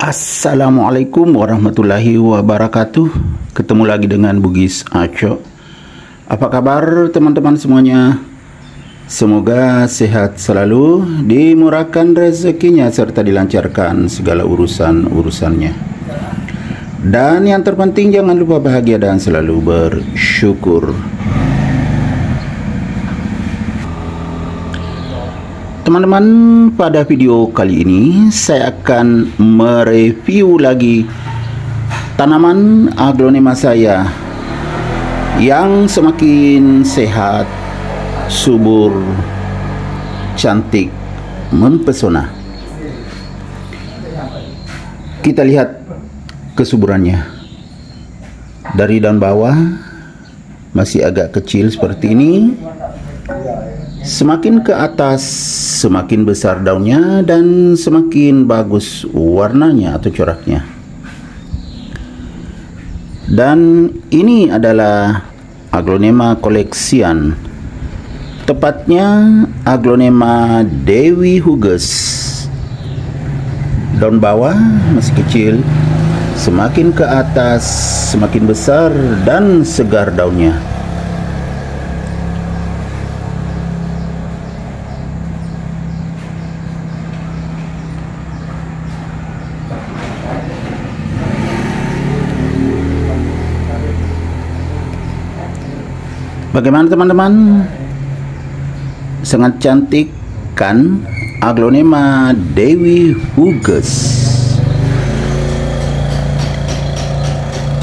Assalamualaikum warahmatullahi wabarakatuh. Ketemu lagi dengan Bugis Aco. Apa kabar teman-teman semuanya? Semoga sehat selalu, dimurahkan rezekinya serta dilancarkan segala urusan-urusannya. Dan yang terpenting jangan lupa bahagia dan selalu bersyukur. Teman-teman, pada video kali ini saya akan mereview lagi tanaman aglonema saya yang semakin sehat, subur, cantik, mempesona. Kita lihat kesuburannya. Dari daun bawah masih agak kecil seperti ini. Semakin ke atas, semakin besar daunnya dan semakin bagus warnanya atau coraknya. Dan ini adalah aglonema koleksian. Tepatnya aglonema Dewi Huges. Daun bawah masih kecil, semakin ke atas, semakin besar dan segar daunnya. Bagaimana teman-teman? Sangat cantik kan aglonema Dewi Huges.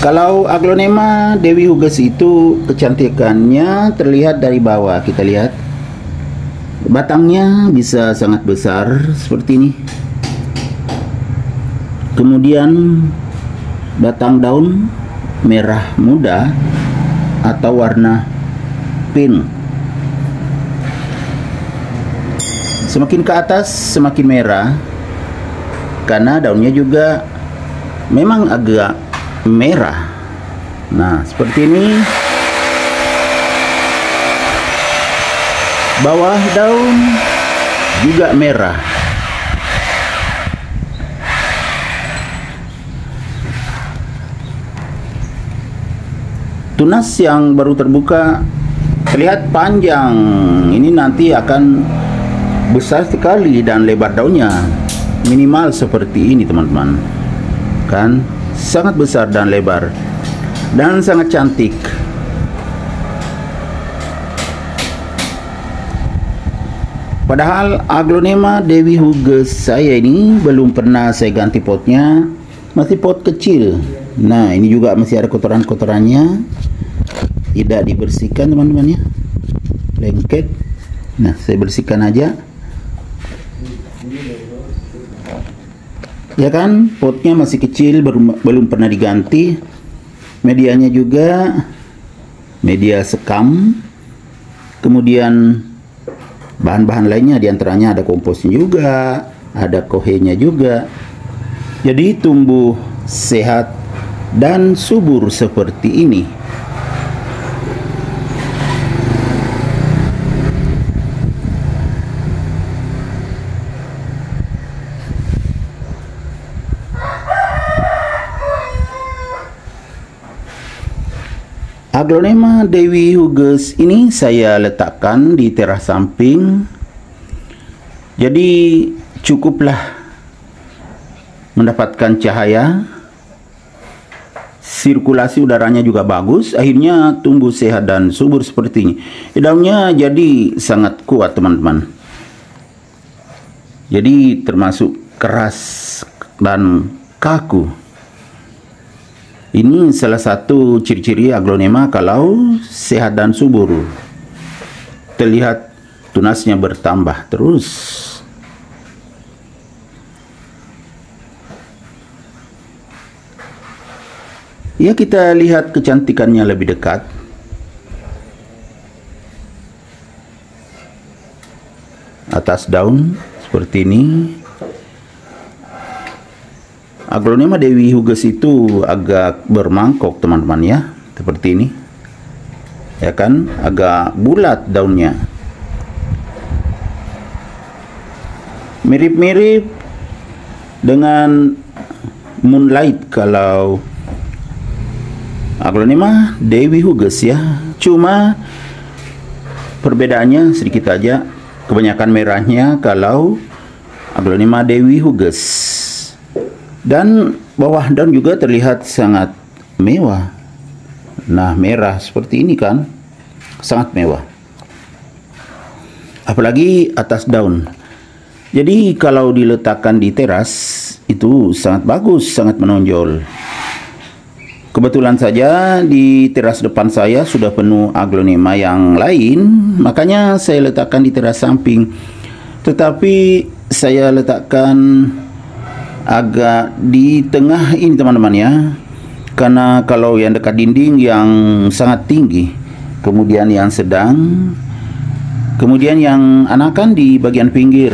Kalau aglonema Dewi Huges itu kecantikannya terlihat dari bawah. Kita lihat batangnya bisa sangat besar seperti ini. Kemudian batang daun merah muda atau warna pink. Semakin ke atas semakin merah karena daunnya juga memang agak merah. Nah, seperti ini. Bawah daun juga merah. Tunas yang baru terbuka terlihat panjang. Ini nanti akan besar sekali dan lebar daunnya minimal seperti ini teman-teman. Kan sangat besar dan lebar dan sangat cantik. Padahal aglonema Dewi Huges saya ini belum pernah saya ganti potnya, masih pot kecil. Nah, ini juga masih ada kotoran-kotorannya, tidak dibersihkan teman-teman ya, lengket. Nah, saya bersihkan aja ya kan. Potnya masih kecil, belum pernah diganti. Medianya juga media sekam. Kemudian bahan-bahan lainnya, diantaranya ada komposnya juga, ada kohenya juga. Jadi tumbuh sehat dan subur seperti ini. Aglonema Dewi Huges ini saya letakkan di teras samping. Jadi cukuplah mendapatkan cahaya. Sirkulasi udaranya juga bagus, akhirnya tumbuh sehat dan subur seperti ini. Daunnya jadi sangat kuat teman-teman. Jadi termasuk keras dan kaku. Ini salah satu ciri-ciri aglonema kalau sehat dan subur. Terlihat tunasnya bertambah terus. Ya, kita lihat kecantikannya lebih dekat. Atas daun seperti ini. Aglonema Dewi Huges itu agak bermangkok teman-teman ya, seperti ini. Ya kan, agak bulat daunnya. Mirip-mirip dengan Moonlight kalau aglonema Dewi Huges ya. Cuma perbedaannya sedikit aja, kebanyakan merahnya kalau aglonema Dewi Huges. Dan bawah daun juga terlihat sangat mewah. Nah, merah seperti ini kan sangat mewah, apalagi atas daun. Jadi kalau diletakkan di teras itu sangat bagus, sangat menonjol. Kebetulan saja di teras depan saya sudah penuh aglonema yang lain, makanya saya letakkan di teras samping. Tetapi saya letakkan agak di tengah ini teman-teman ya, karena kalau yang dekat dinding yang sangat tinggi, kemudian yang sedang, kemudian yang anakan di bagian pinggir.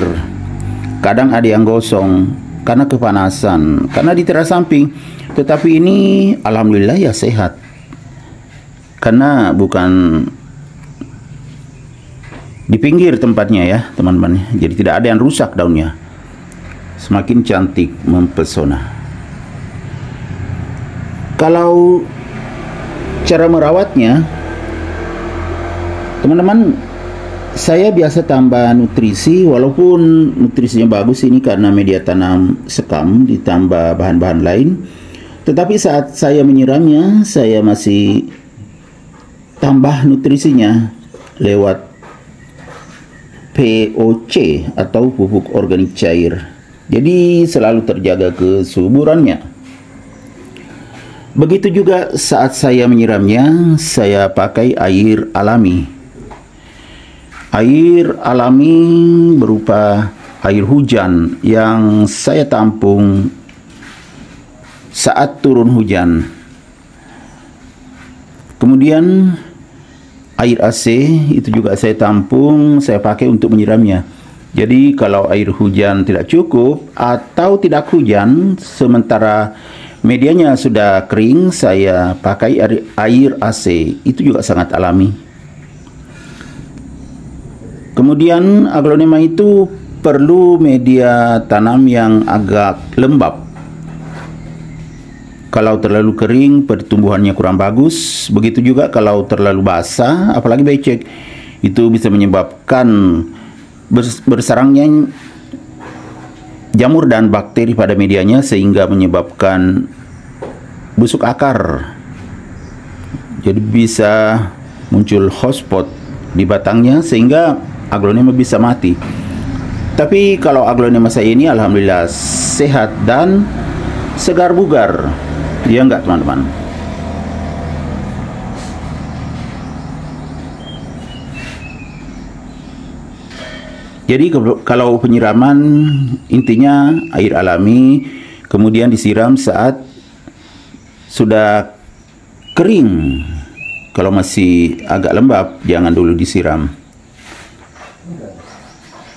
Kadang ada yang gosong karena kepanasan, karena di teras samping. Tetapi ini alhamdulillah ya sehat, karena bukan di pinggir tempatnya ya teman-teman. Jadi tidak ada yang rusak daunnya. Semakin cantik, mempesona. Kalau cara merawatnya, teman-teman, saya biasa tambah nutrisi, walaupun nutrisinya bagus ini karena media tanam sekam ditambah bahan-bahan lain. Tetapi saat saya menyiramnya, saya masih tambah nutrisinya lewat POC atau pupuk organik cair. Jadi selalu terjaga kesuburannya. Begitu juga saat saya menyiramnya, saya pakai air alami. Air alami berupa air hujan yang saya tampung saat turun hujan. Kemudian air AC itu juga saya tampung, saya pakai untuk menyiramnya. Jadi kalau air hujan tidak cukup atau tidak hujan sementara medianya sudah kering, saya pakai air AC. Itu juga sangat alami. Kemudian aglonema itu perlu media tanam yang agak lembab. Kalau terlalu kering, pertumbuhannya kurang bagus. Begitu juga kalau terlalu basah, apalagi becek, itu bisa menyebabkan bersarangnya jamur dan bakteri pada medianya, sehingga menyebabkan busuk akar. Jadi bisa muncul hotspot di batangnya sehingga aglonema bisa mati. Tapi kalau aglonema saya ini alhamdulillah sehat dan segar bugar. Ya enggak teman-teman? Jadi kalau penyiraman intinya air alami, kemudian disiram saat sudah kering. Kalau masih agak lembab jangan dulu disiram.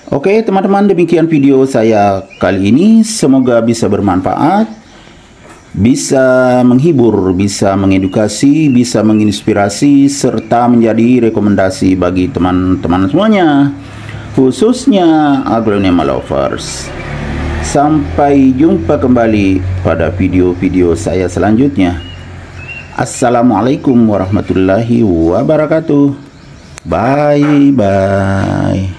Oke teman-teman, demikian video saya kali ini. Semoga bisa bermanfaat, bisa menghibur, bisa mengedukasi, bisa menginspirasi, serta menjadi rekomendasi bagi teman-teman semuanya, khususnya aglonema lovers. Sampai jumpa kembali pada video-video saya selanjutnya. Assalamualaikum warahmatullahi wabarakatuh. Bye bye.